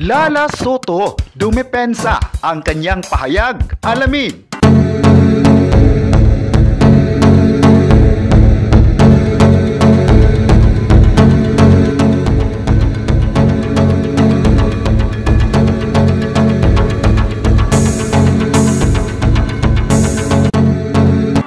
Lala Soto, dumepensa ang kanyang pahayag. Alamin!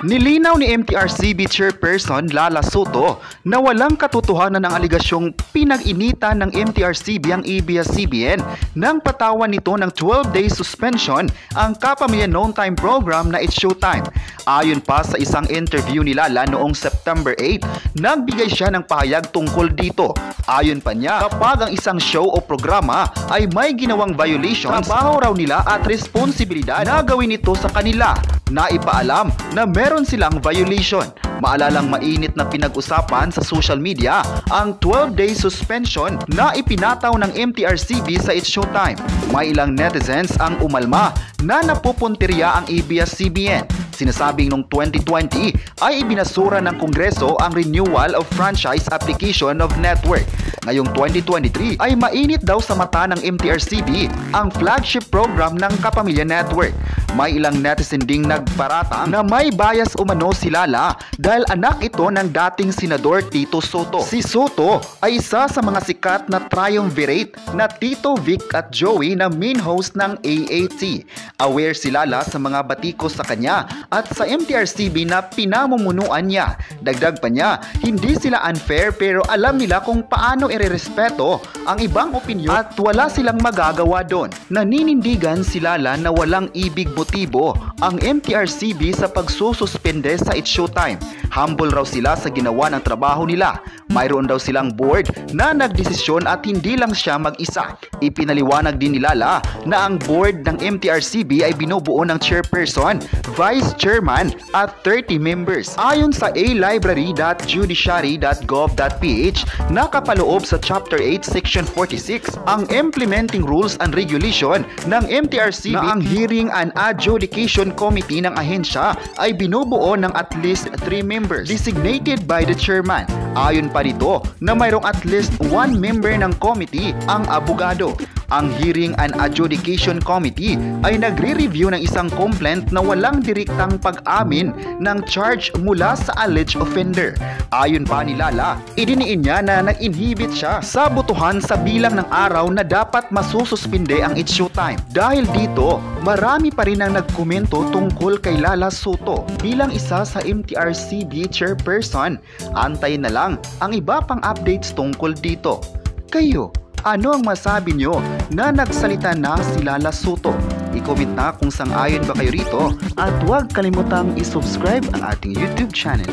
Nilinaw ni MTRCB Chairperson Lala Soto na walang katotohanan ng aligasyong pinag-initan ng MTRCB ang ABS-CBN nang patawan nito ng 12-day suspension ang Kapamilya Noon Time program na It's Showtime. Ayon pa sa isang interview ni Lala noong September 8, nagbigay siya ng pahayag tungkol dito. Ayon pa niya, kapag ang isang show o programa ay may ginawang violations, trabaho raw nila at responsibilidad na gawin ito sa kanila na ipaalam na meron silang violation. Maalalang mainit na pinag-usapan sa social media ang 12-day suspension na ipinataw ng MTRCB sa It's Showtime. May ilang netizens ang umalma na napupuntirya ang ABS-CBN. Sinasabing noong 2020 ay ibinasura ng Kongreso ang renewal of franchise application of network. Ngayong 2023 ay mainit daw sa mata ng MTRCB ang flagship program ng Kapamilya Network. May ilang netizen ding nagparatang na may bias umano si Lala dahil anak ito ng dating Senador Tito Soto. Si Soto ay isa sa mga sikat na triumvirate na Tito, Vic at Joey na main host ng AAT. Aware si Lala sa mga batikos sa kanya at sa MTRCB na pinamumunuan niya. Dagdag pa niya, hindi sila unfair pero alam nila kung paano irerespeto ang ibang opinyon at wala silang magagawa doon. Naninindigan si Lala na walang ibig motibo ang MTRCB sa pagsususpende sa It's Showtime. Humble raw sila sa ginawa ng trabaho nila. Mayroon daw silang board na nagdesisyon at hindi lang siya mag-isa. Ipinaliwanag din ni Lala na ang board ng MTRCB ay binubuo ng chairperson, vice chairman at 30 members. Ayon sa alibrary.judiciary.gov.ph, nakapaloob sa Chapter 8, Section 46, ang implementing rules and regulation ng MTRCB na ang hearing and adjudication committee ng ahensya ay binubuo ng at least 3 members designated by the chairman. Ayon pa dito na mayroong at least 1 member ng committee ang abogado. Ang Hearing and Adjudication Committee ay nagre-review ng isang complaint na walang direktang pag-amin ng charge mula sa alleged offender. Ayon pa ni Lala, idiniin niya na nag-inhibit siya sa botohan sa bilang ng araw na dapat masususpinde ang It's Showtime. Dahil dito, marami pa rin ang nagkomento tungkol kay Lala Soto bilang isa sa MTRCB chairperson. Antayin na lang ang iba pang updates tungkol dito. Kayo, ano ang masabi nyo na nagsalita na si Lala Soto? I-comment na kung sang-ayon ba kayo rito at huwag kalimutang i-subscribe ang ating YouTube channel.